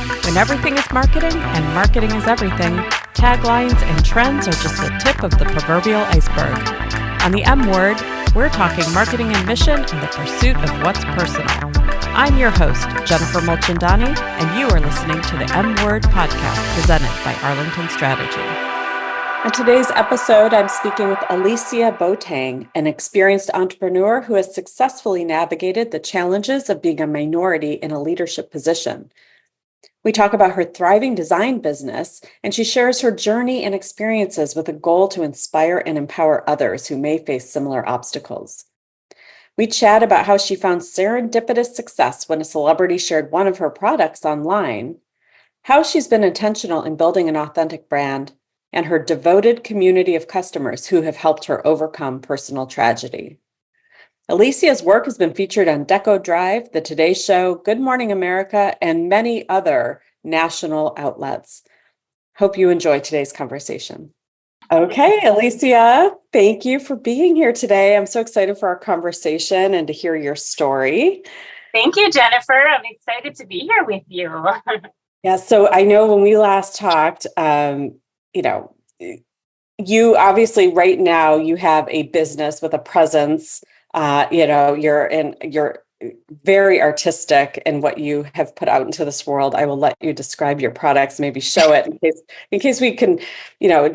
When everything is marketing and marketing is everything, taglines and trends are just the tip of the proverbial iceberg. On the M Word, we're talking marketing and mission and the pursuit of what's personal. I'm your host, Jennifer Mulchandani, and you are listening to the M Word podcast presented by Arlington Strategy. On today's episode, I'm speaking with Alicia Boateng, an experienced entrepreneur who has successfully navigated the challenges of being a minority in a leadership position. We talk about her thriving design business, and she shares her journey and experiences with a goal to inspire and empower others who may face similar obstacles. We chat about how she found serendipitous success when a celebrity shared one of her products online, how she's been intentional in building an authentic brand, and her devoted community of customers who have helped her overcome personal tragedy. Alicia's work has been featured on Deco Drive, The Today Show, Good Morning America, and many other national outlets. Hope you enjoy today's conversation. Okay, Alicia, thank you for being here today. I'm so excited for our conversation and to hear your story. Thank you, Jennifer. I'm excited to be here with you. Yeah, so I know when we last talked, you obviously right now you have a business with a presence. You're very artistic in what you have put out into this world. I will let you describe your products, maybe show it in case we can,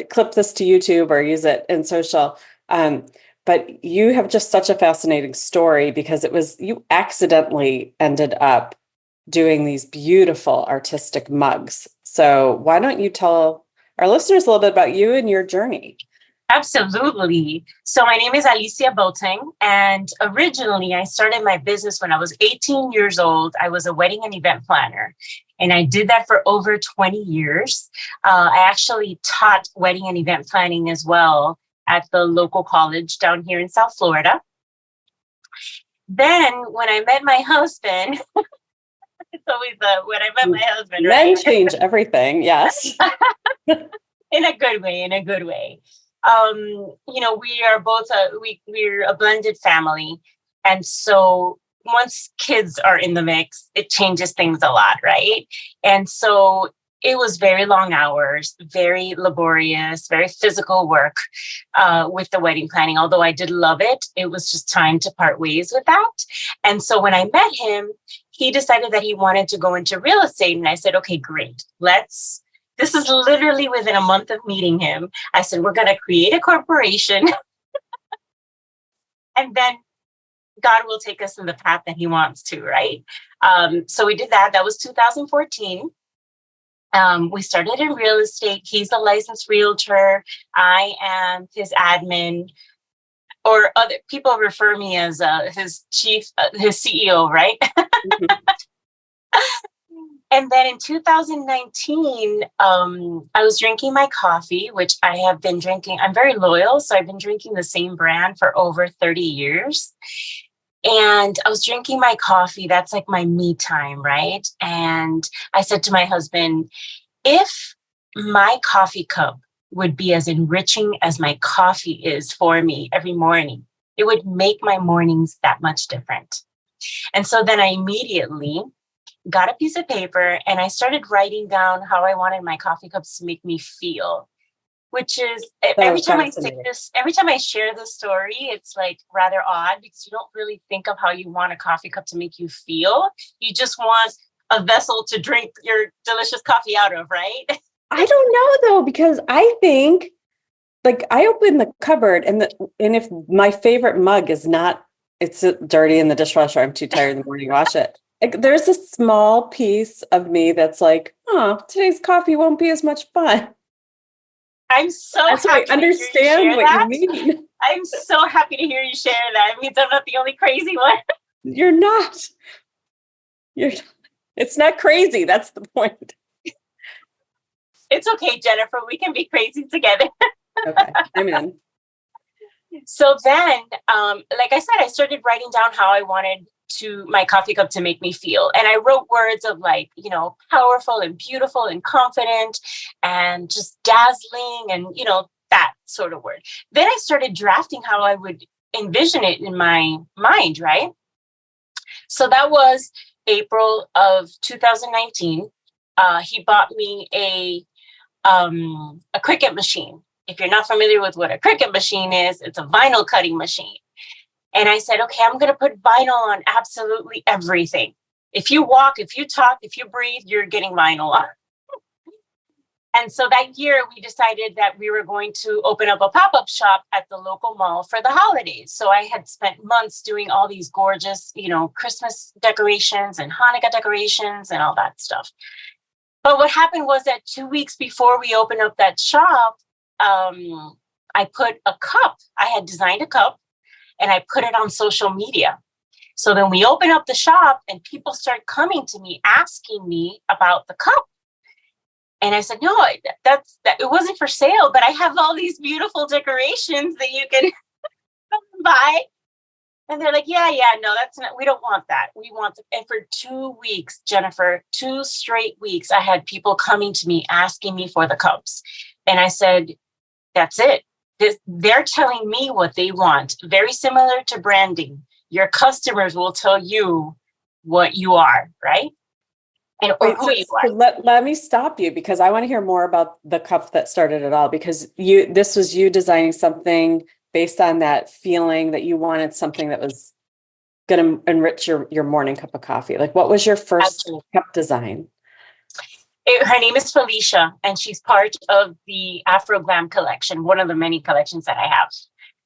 clip this to YouTube or use it in social. But you have just such a fascinating story because you accidentally ended up doing these beautiful artistic mugs. So why don't you tell our listeners a little bit about you and your journey? Absolutely. So my name is Alicia Boateng, and originally I started my business when I was 18 years old. I was a wedding and event planner, and I did that for over 20 years. I actually taught wedding and event planning as well at the local college down here in South Florida. Then when I met my husband, it's always when I met my husband, right? Men change everything, yes. In a good way. We are both we're a blended family. And so once kids are in the mix, it changes things a lot, right? And so it was very long hours, very laborious, very physical work with the wedding planning. Although I did love it, it was just time to part ways with that. And so when I met him, he decided that he wanted to go into real estate. And I said, okay, great. This is literally within a month of meeting him. I said, we're going to create a corporation and then God will take us in the path that he wants to, right? So we did that. That was 2014. We started in real estate. He's a licensed realtor. I am his admin, or other people refer me as his CEO, right? Mm-hmm. And then in 2019, I was drinking my coffee, which I have been drinking. I'm very loyal, so I've been drinking the same brand for over 30 years. And I was drinking my coffee. That's like my me time, right? And I said to my husband, if my coffee cup would be as enriching as my coffee is for me every morning, it would make my mornings that much different. And so then I immediately got a piece of paper and I started writing down how I wanted my coffee cups to make me feel, which is every time I share this story, it's like rather odd because you don't really think of how you want a coffee cup to make you feel. You just want a vessel to drink your delicious coffee out of, right? I don't know though, because I think like I open the cupboard and if my favorite mug is it's dirty in the dishwasher, I'm too tired in the morning to wash it. Like there's a small piece of me that's like, today's coffee won't be as much fun. I'm so happy I understand what you mean. I'm so happy to hear you share that. It means I'm not the only crazy one. You're not. It's not crazy. That's the point. It's okay, Jennifer. We can be crazy together. Okay, I'm in. So then, like I said, I started writing down how I wanted my coffee cup to make me feel. And I wrote words of like, powerful and beautiful and confident and just dazzling and, that sort of word. Then I started drafting how I would envision it in my mind, right? So that was April of 2019. he bought me a Cricut machine. If you're not familiar with what a Cricut machine is, it's a vinyl cutting machine. And I said, okay, I'm going to put vinyl on absolutely everything. If you walk, if you talk, if you breathe, you're getting vinyl on. And so that year we decided that we were going to open up a pop-up shop at the local mall for the holidays. So I had spent months doing all these gorgeous, Christmas decorations and Hanukkah decorations and all that stuff. But what happened was that 2 weeks before we opened up that shop, I put a cup. I had designed a cup and I put it on social media. So then we open up the shop and people start coming to me, asking me about the cup. And I said, no, that it wasn't for sale, but I have all these beautiful decorations that you can buy. And they're like, yeah, no, that's not, we don't want that. We want, and for 2 weeks, Jennifer, 2 straight weeks, I had people coming to me, asking me for the cups. And I said, that's it. They're telling me what they want. Very similar to branding. Your customers will tell you what you are, right? And or who you are. Let me stop you because I want to hear more about the cup that started it all, because this was you designing something based on that feeling that you wanted something that was going to enrich your morning cup of coffee. Like, what was your first cup design? Her name is Felicia, and she's part of the Afro Glam collection, one of the many collections that I have.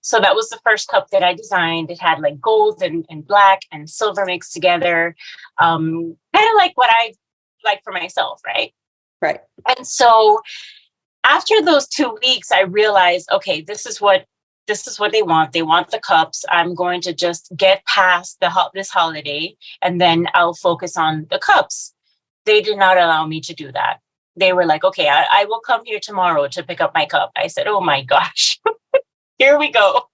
So that was the first cup that I designed. It had like gold and black and silver mixed together, kind of like what I like for myself, right? Right. And so after those 2 weeks, I realized, okay, this is what they want. They want the cups. I'm going to just get past this holiday, and then I'll focus on the cups. They did not allow me to do that. They were like, okay, I will come here tomorrow to pick up my cup. I said, oh my gosh, here we go.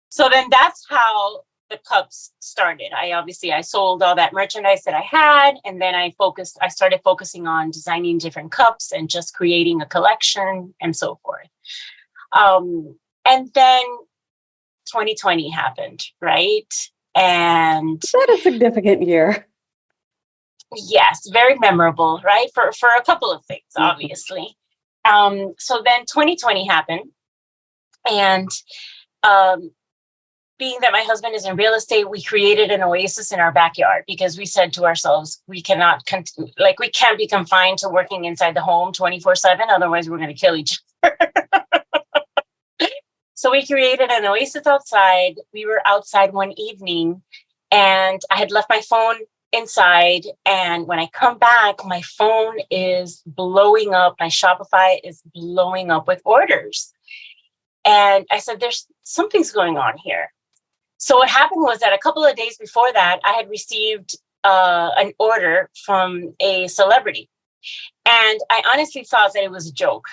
So then that's how the cups started. I sold all that merchandise that I had, and then I started focusing on designing different cups and just creating a collection and so forth. And then 2020 happened, right? And that a significant year. Yes, very memorable, right? For a couple of things, obviously. So then 2020 happened, and being that my husband is in real estate, we created an oasis in our backyard because we said to ourselves, we can't be confined to working inside the home 24/7. Otherwise, we're going to kill each other. So we created an oasis outside. We were outside one evening, and I had left my phone inside. And when I come back, my phone is blowing up. My Shopify is blowing up with orders. And I said, something's going on here. So what happened was that a couple of days before that, I had received an order from a celebrity. And I honestly thought that it was a joke.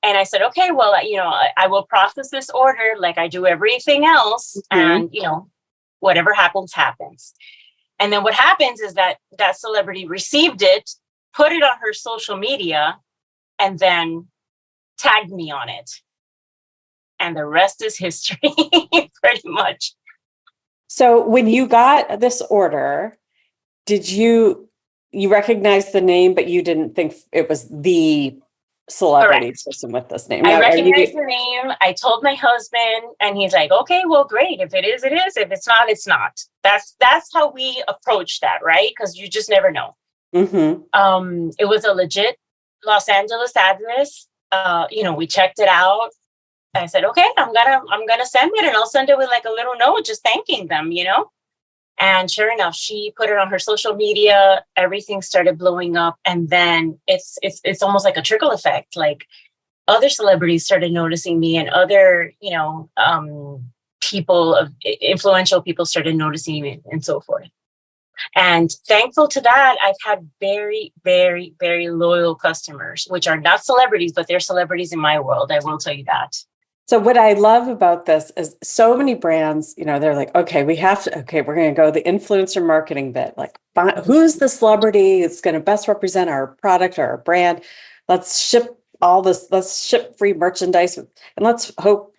And I said, okay, well, I will process this order like I do everything else. Mm-hmm. And, whatever happens, happens. And then what happens is that celebrity received it, put it on her social media, and then tagged me on it. And the rest is history, pretty much. So when you got this order, did you recognize the name, but you didn't think it was the celebrity person with this name? I recognized the name. I told my husband, and he's like, okay, well, great. If it is, it is. If it's not, it's not. That's how we approach that, right? Because you just never know. Mm-hmm. It was a legit Los Angeles address. We checked it out. I said, okay, I'm gonna send it, and I'll send it with like a little note just thanking them, And sure enough, she put it on her social media. Everything started blowing up, and then it's almost like a trickle effect. Like other celebrities started noticing me, and other influential people started noticing me, and so forth. And thankful to that, I've had very, very, very loyal customers, which are not celebrities, but they're celebrities in my world. I will tell you that. So what I love about this is so many brands, they're like, okay, we're going to go the influencer marketing bit. Like, who's the celebrity that's going to best represent our product or our brand? Let's ship all this, let's ship free merchandise, and let's hope.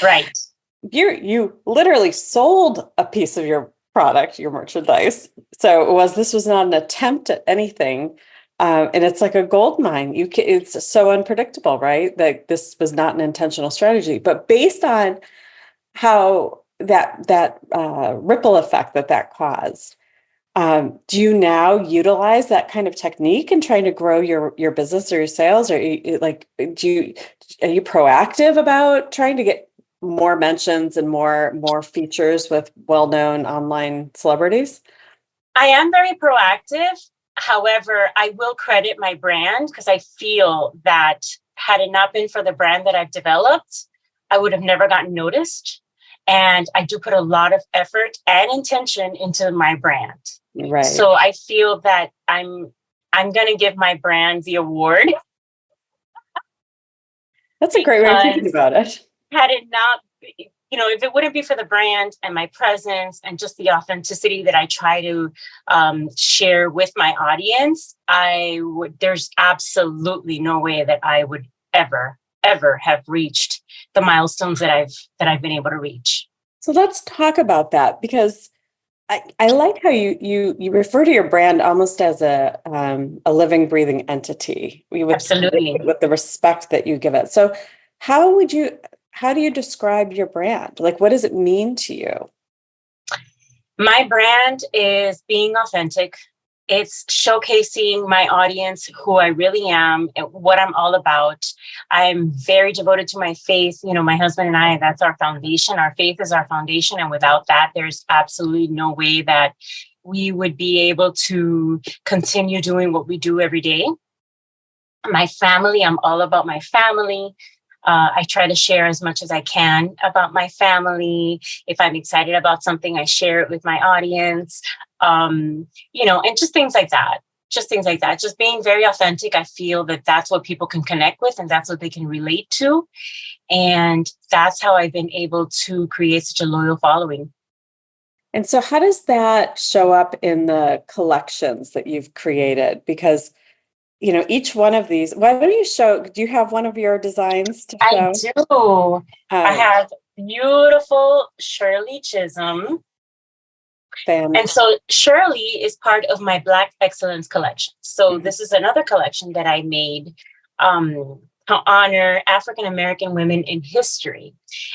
Right. You literally sold a piece of your product, your merchandise. So this was not an attempt at anything. And it's like a gold mine. It's so unpredictable, right? That this was not an intentional strategy, but based on how that ripple effect that caused. Do you now utilize that kind of technique in trying to grow your business or your sales? Or are you proactive about trying to get more mentions and more features with well-known online celebrities? I am very proactive. However, I will credit my brand because I feel that had it not been for the brand that I've developed, I would have never gotten noticed. And I do put a lot of effort and intention into my brand. Right. So I feel that I'm going to give my brand the award. That's a great way of thinking about it. Had it not, if it wouldn't be for the brand and my presence and just the authenticity that I try to share with my audience, there's absolutely no way that I would ever have reached the milestones that I've been able to reach. So let's talk about that, because I like how you refer to your brand almost as a living, breathing entity. Absolutely. With the respect that you give it. So how do you describe your brand? Like, what does it mean to you? My brand is being authentic. It's showcasing my audience who I really am and what I'm all about. I'm very devoted to my faith. My husband and I, that's our foundation. Our faith is our foundation. And without that, there's absolutely no way that we would be able to continue doing what we do every day. My family, I'm all about my family. I try to share as much as I can about my family. If I'm excited about something, I share it with my audience, and just things like that. Just being very authentic. I feel that that's what people can connect with and that's what they can relate to. And that's how I've been able to create such a loyal following. And so how does that show up in the collections that you've created? Because each one of these, do you have one of your designs to show? I do. I have beautiful Shirley Chisholm. And so Shirley is part of my Black Excellence collection. So this is another collection that I made to honor African-American women in history.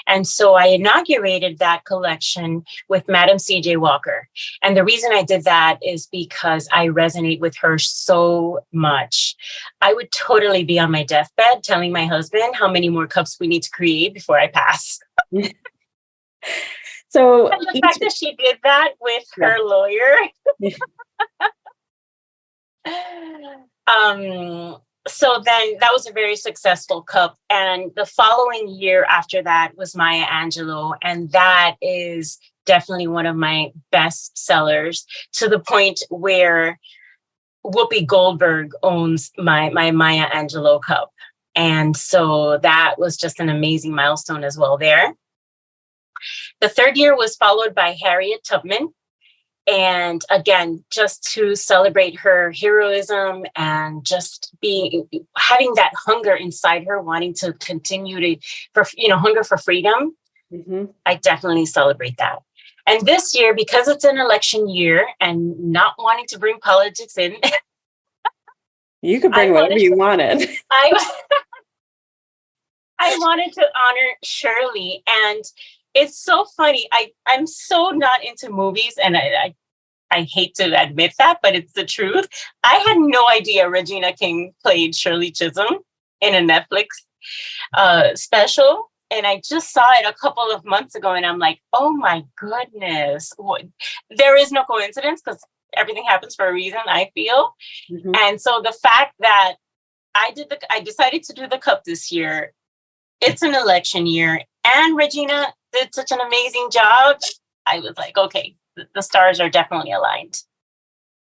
And so I inaugurated that collection with Madam C.J. Walker. And the reason I did that is because I resonate with her so much. I would totally be on my deathbed telling my husband how many more cups we need to create before I pass. So and the fact that she did that with her lawyer. So then that was a very successful cup. And the following year after that was Maya Angelou. And that is definitely one of my best sellers, to the point where Whoopi Goldberg owns my Maya Angelou cup. And so that was just an amazing milestone as well there. The third year was followed by Harriet Tubman. And again, just to celebrate her heroism and just having that hunger inside her, wanting to continue hunger for freedom. Mm-hmm. I definitely celebrate that. And this year, because it's an election year and not wanting to bring politics in. You could bring whatever you wanted. I wanted to honor Shirley. And it's so funny. I'm so not into movies, and I hate to admit that, but it's the truth. I had no idea Regina King played Shirley Chisholm in a Netflix special. And I just saw it a couple of months ago, and I'm like, oh my goodness. There is no coincidence, because everything happens for a reason, I feel. Mm-hmm. And so the fact that I decided to do the cup this year, it's an election year, and Regina did such an amazing job. I was like, okay, the stars are definitely aligned.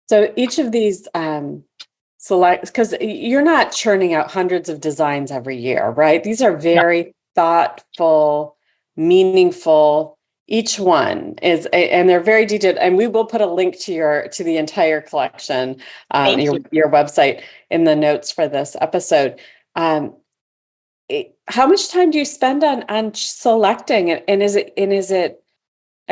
So each of these because you're not churning out hundreds of designs every year, right? These are very thoughtful, meaningful. Each one is, and they're very detailed. And we will put a link to the entire collection, your website, in the notes for this episode. How much time do you spend on selecting it? And is it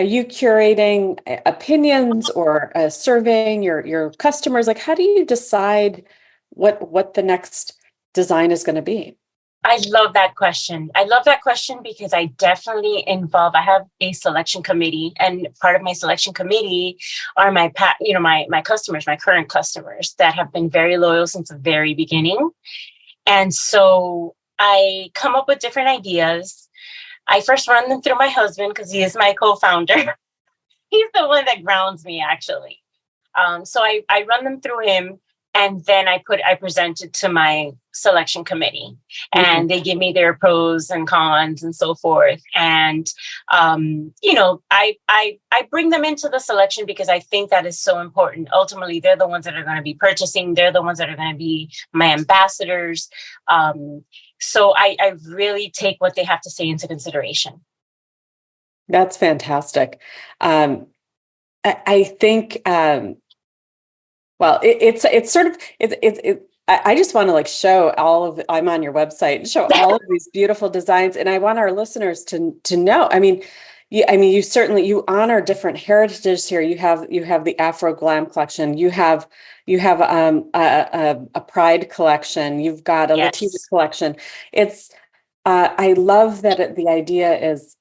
Are you curating opinions or surveying your customers? Like, how do you decide what the next design is going to be? I love that question. I love that question because I definitely I have a selection committee, and part of my selection committee are my customers, my current customers that have been very loyal since the very beginning. And so I come up with different ideas. I first run them through my husband because he is my co-founder. He's the one that grounds me, actually. So I run them through him, and then I present it to my selection committee, and they give me their pros and cons and so forth. And I bring them into the selection because I think that is so important. Ultimately, they're the ones that are going to be purchasing. They're the ones that are going to be my ambassadors. So I really take what they have to say into consideration. That's fantastic. I think, well, it's sort of, I just want to like show I'm on your website and show all of these beautiful designs. And I want our listeners to know, you certainly, you honor different heritages here. You have the Afro Glam collection. You have a Pride collection. You've got a Latina collection. It's, I love that the idea is,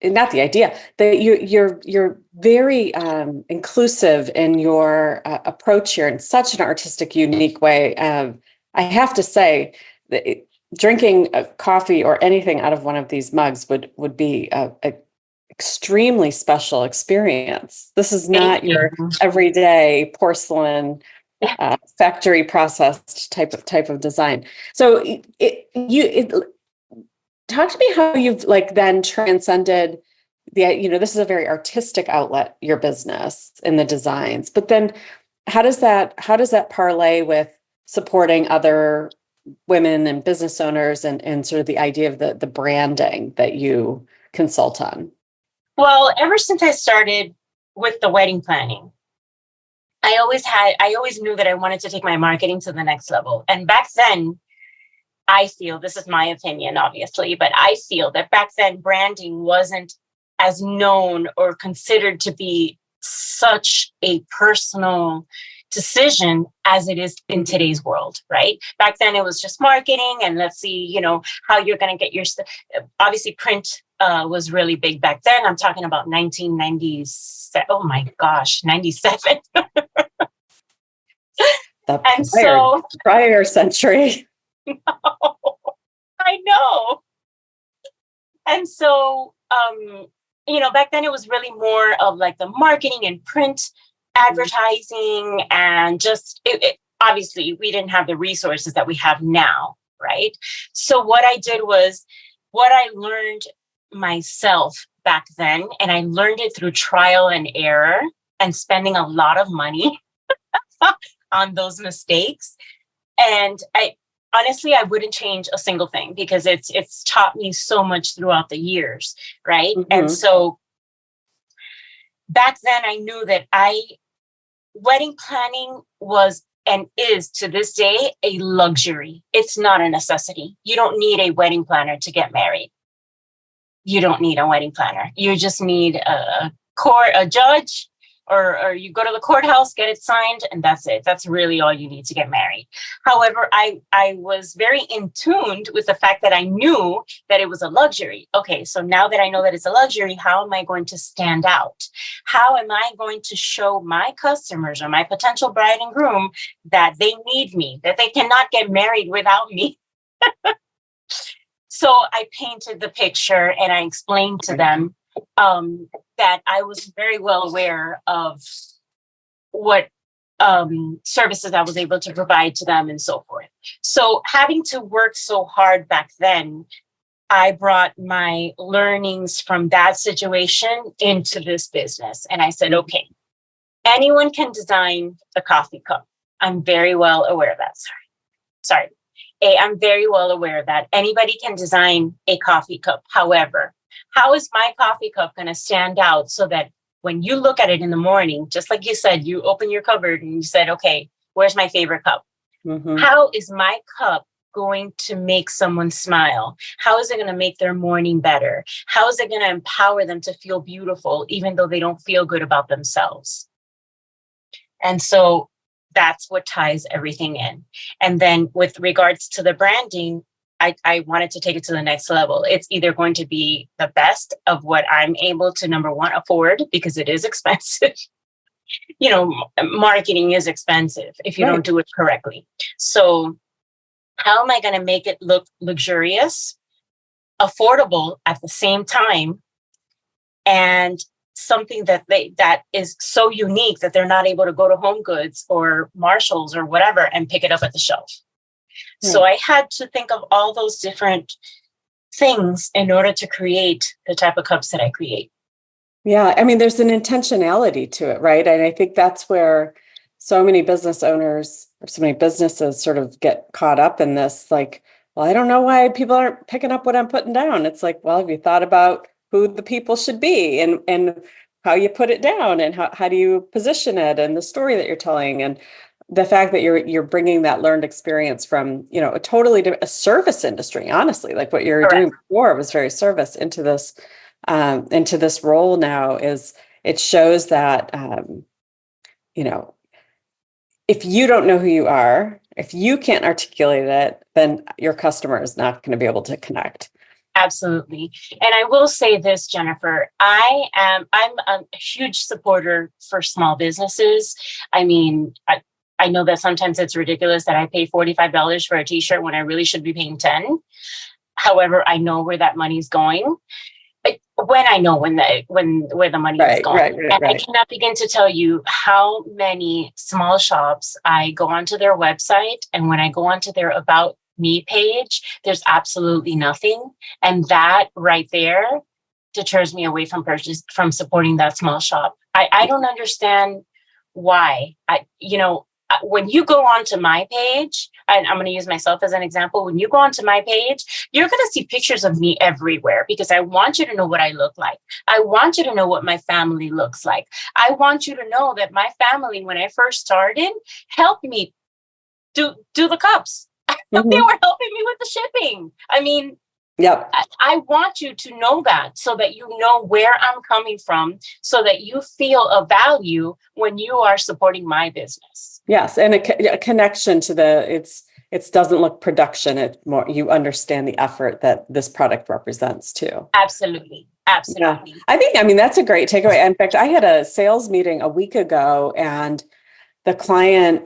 not the idea that you're very inclusive in your approach here in such an artistic, unique way. I have to say that drinking a coffee or anything out of one of these mugs would be a extremely special experience. This is not your everyday porcelain factory processed type of design. So talk to me how you've then transcended this is a very artistic outlet, your business and the designs, but then how does that parlay with supporting other women and business owners and sort of the idea of the branding that you consult on? Well, ever since I started with the wedding planning, I always knew that I wanted to take my marketing to the next level. And back then, I feel, this is my opinion, obviously, but I feel that back then branding wasn't as known or considered to be such a personal decision as it is in today's world, right? Back then it was just marketing and let's see, how you're going to get your stuff. Obviously print was really big back then. I'm talking about 1997. Oh my gosh, 97. The prior century. I know. And so, back then it was really more of like the marketing and print advertising, and just obviously we didn't have the resources that we have now, right? So what I did was what I learned myself back then, and I learned it through trial and error and spending a lot of money on those mistakes. And honestly, I wouldn't change a single thing because it's taught me so much throughout the years, right? Mm-hmm. And so back then I knew that wedding planning was and is to this day a luxury. It's not a necessity. You don't need a wedding planner to get married. You don't need a wedding planner. You just need a judge, or you go to the courthouse, get it signed, and that's it. That's really all you need to get married. However, I was very in tune with the fact that I knew that it was a luxury. Okay, so now that I know that it's a luxury, how am I going to stand out? How am I going to show my customers or my potential bride and groom that they need me, that they cannot get married without me? So I painted the picture and I explained to them that I was very well aware of what services I was able to provide to them and so forth. So having to work so hard back then, I brought my learnings from that situation into this business. And I said, okay, anyone can design a coffee cup. I'm very well aware of that. Sorry. I'm very well aware that anybody can design a coffee cup. However, how is my coffee cup going to stand out so that when you look at it in the morning, just like you said, you open your cupboard and you said, okay, where's my favorite cup? Mm-hmm. How is my cup going to make someone smile? How is it going to make their morning better? How is it going to empower them to feel beautiful, even though they don't feel good about themselves? And so that's what ties everything in. And then with regards to the branding, I wanted to take it to the next level. It's either going to be the best of what I'm able to, number one, afford, because it is expensive. Marketing is expensive if you don't do it correctly. So how am I going to make it look luxurious, affordable at the same time, and something that is so unique that they're not able to go to Home Goods or Marshalls or whatever and pick it up at the shelf? So I had to think of all those different things in order to create the type of cups that I create. Yeah. I mean, there's an intentionality to it, right? And I think that's where so many business owners or so many businesses sort of get caught up in this, like, well, I don't know why people aren't picking up what I'm putting down. It's like, well, have you thought about who the people should be and how you put it down and how do you position it and the story that you're telling, and the fact that you're bringing that learned experience from, a totally different, a service industry, honestly, like what you're doing before was very service into this role now, is it shows that, if you don't know who you are, if you can't articulate it, then your customer is not going to be able to connect. Absolutely. And I will say this, Jennifer, I'm a huge supporter for small businesses. I mean, I know that sometimes it's ridiculous that I pay $45 for a t-shirt when I really should be paying $10. However, I know where that money's going. When I know where the money is going. I cannot begin to tell you how many small shops I go onto their website, and when I go onto their About Me page, there's absolutely nothing. And that right there deters me away from supporting that small shop. I don't understand why. When you go onto my page, and I'm going to use myself as an example, when you go onto my page, you're going to see pictures of me everywhere, because I want you to know what I look like. I want you to know what my family looks like. I want you to know that my family, when I first started, helped me do the cups. They were helping me with the shipping. I mean, I want you to know that, so that you know where I'm coming from, so that you feel a value when you are supporting my business. Yes. And a connection to it doesn't look production. It's more, you understand the effort that this product represents too. Absolutely. Absolutely. Yeah. I mean, that's a great takeaway. In fact, I had a sales meeting a week ago, and the client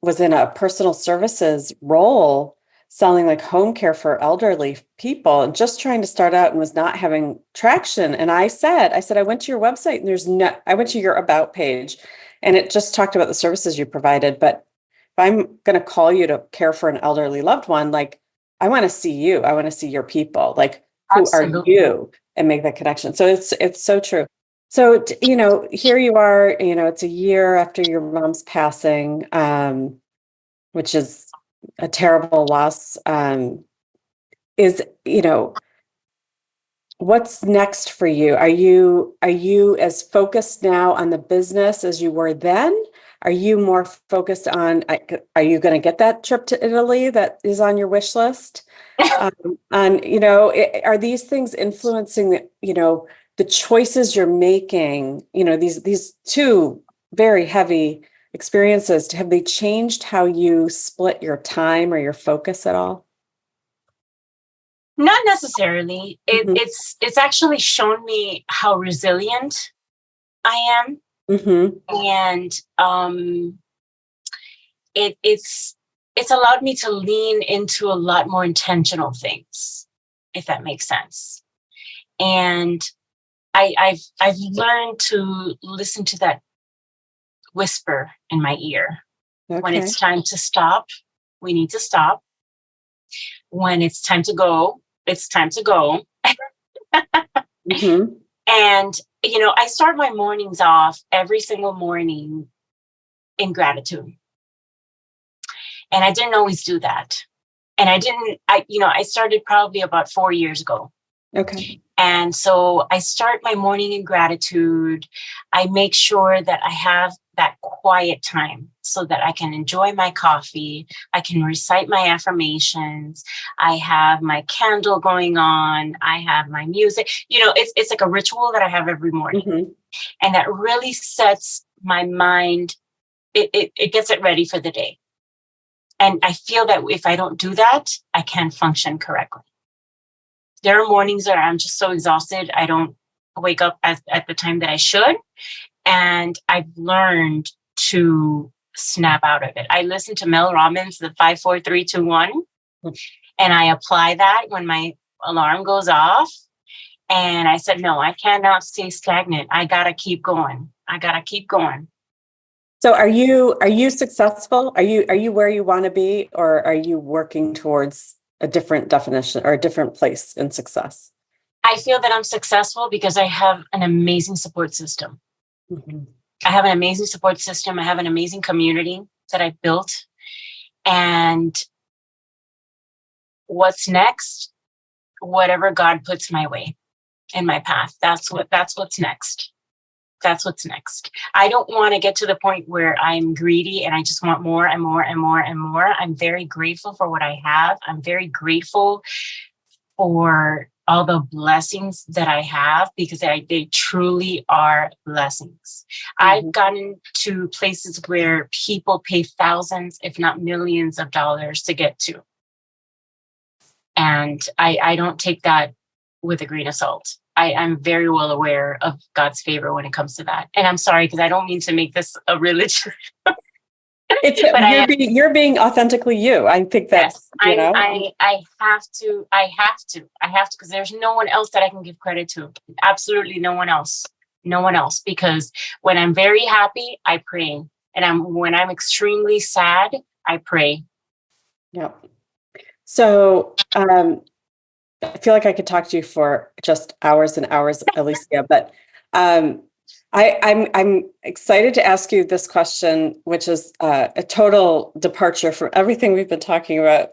was in a personal services role, selling like home care for elderly people, and just trying to start out and was not having traction. And I said, I went to your website and I went to your About page, and it just talked about the services you provided. But if I'm going to call you to care for an elderly loved one, like, I want to see you. I want to see your people. Like, who Absolutely. are you? And make that connection. So it's so true. So, here you are, it's a year after your mom's passing, which is a terrible loss. What's next for you? Are you as focused now on the business as you were then? Are you more focused on, are you going to get that trip to Italy that is on your wish list? Are these things influencing the choices you're making? These two very heavy experiences, have they changed how you split your time or your focus at all? Not necessarily. It's actually shown me how resilient I am. And it's allowed me to lean into a lot more intentional things, if that makes sense. And I've learned to listen to that whisper in my ear. Okay. When it's time to stop, we need to stop. When it's time to go, it's time to go. And, I start my mornings off every single morning in gratitude. And I didn't always do that. And I started probably about 4 years ago. Okay. And so I start my morning in gratitude. I make sure that I have that quiet time so that I can enjoy my coffee. I can recite my affirmations. I have my candle going on. I have my music. It's like a ritual that I have every morning. Mm-hmm. And that really sets my mind. It gets it ready for the day. And I feel that if I don't do that, I can't function correctly. There are mornings that I'm just so exhausted. I don't wake up at the time that I should. And I've learned to snap out of it. I listen to Mel Robbins, the 5, 4, 3, 2, 1, and I apply that when my alarm goes off. And I said, no, I cannot stay stagnant. I got to keep going. So are you successful? Are you where you want to be, or are you working towards a different definition or a different place in success? I feel that I'm successful because I have an amazing support system. Mm-hmm. I have an amazing support system. I have an amazing community that I've built. And what's next? Whatever God puts my way in my path. That's what's next. That's what's next. I don't want to get to the point where I'm greedy and I just want more and more and more and more. I'm very grateful for what I have. I'm very grateful for all the blessings that I have, because they truly are blessings. Mm-hmm. I've gotten to places where people pay thousands, if not millions of dollars to get to. And I don't take that with a grain of salt. I'm very well aware of God's favor when it comes to that. And I'm sorry, because I don't mean to make this a religion. You're being authentically you. I think that's, yes, I have to, because there's no one else that I can give credit to. Absolutely no one else, because when I'm very happy, I pray. And when I'm extremely sad, I pray. Yeah. So, I feel like I could talk to you for just hours and hours, Alicia, but I'm excited to ask you this question, which is a total departure from everything we've been talking about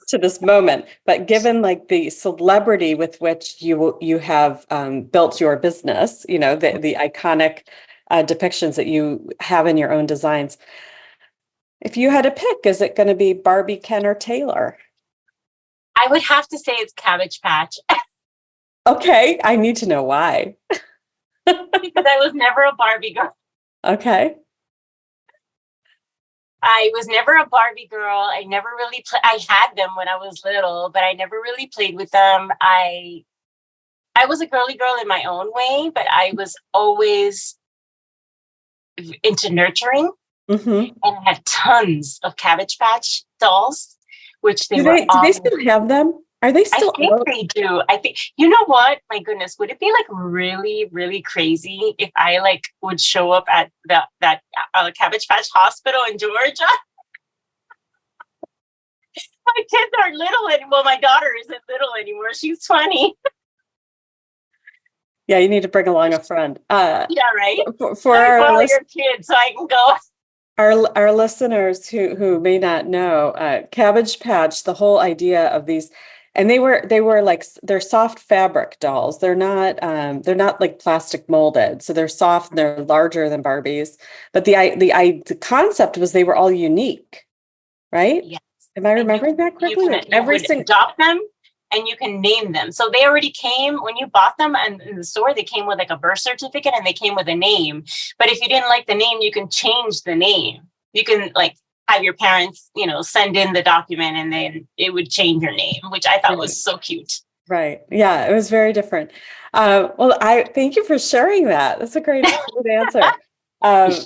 to this moment. But given like the celebrity with which you have built your business, the iconic depictions that you have in your own designs, if you had to pick, is it going to be Barbie, Ken, or Taylor? I would have to say it's Cabbage Patch. Okay, I need to know why. Because I was never a Barbie girl. Okay. I was never a Barbie girl. I never really I had them when I was little, but I never really played with them. I was a girly girl in my own way, but I was always into nurturing. Mm-hmm. And I had tons of Cabbage Patch dolls. Which do they still have them? Are they still I think they do. I think, you know what? My goodness, would it be like really, really crazy if I would show up at that Cabbage Patch hospital in Georgia? My kids aren't little anymore. Well, my daughter isn't little anymore. She's 20. Yeah, you need to bring along a friend. Yeah, right. For our your kids, so I can go. Our listeners who may not know, Cabbage Patch, the whole idea of these, and they were like, they're soft fabric dolls. They're not like plastic molded, so they're soft and they're larger than Barbies. But the concept was they were all unique, right? Yes. Am I remembering that correctly? You would adopt them. And you can name them. So they already came when you bought them, and in the store, they came with like a birth certificate and they came with a name. But if you didn't like the name, you can change the name. You can have your parents, send in the document, and then it would change your name, which I thought was so cute. Right. Yeah, it was very different. Well, I thank you for sharing that. That's a great answer. I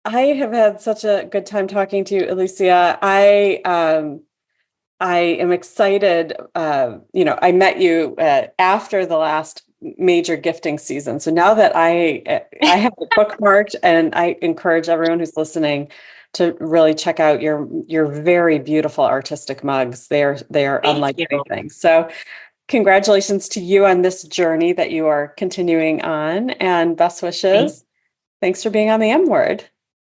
have had such a good time talking to you, Alicia. I am excited. I met you after the last major gifting season. So now that I have it bookmarked, and I encourage everyone who's listening to really check out your very beautiful artistic mugs. They are unlike anything. So congratulations to you on this journey that you are continuing on, and best wishes. Thanks for being on the M Word.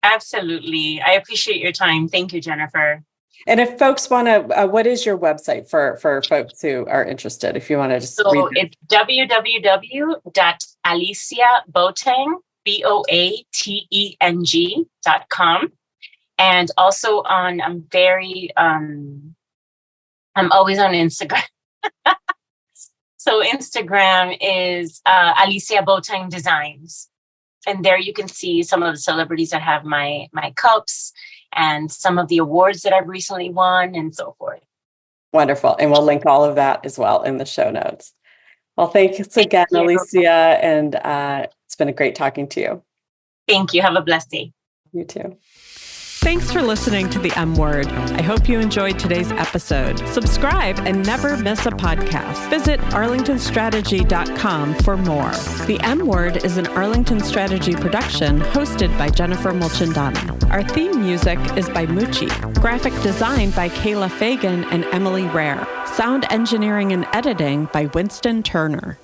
Absolutely. I appreciate your time. Thank you, Jennifer. And if folks want to, what is your website for folks who are interested? If you want to just read it. It's www.aliciaboateng, boateng.com. And also I'm always on Instagram. So Instagram is Alicia Boateng Designs. And there you can see some of the celebrities that have my cups and some of the awards that I've recently won and so forth. Wonderful. And we'll link all of that as well in the show notes. Well, thanks again, Alicia. And it's been a great talking to you. Thank you. Have a blessed day. You too. Thanks for listening to The M Word. I hope you enjoyed today's episode. Subscribe and never miss a podcast. Visit arlingtonstrategy.com for more. The M Word is an Arlington Strategy production hosted by Jennifer Mulchandani. Our theme music is by Mucci. Graphic design by Kayla Fagan and Emily Rare. Sound engineering and editing by Winston Turner.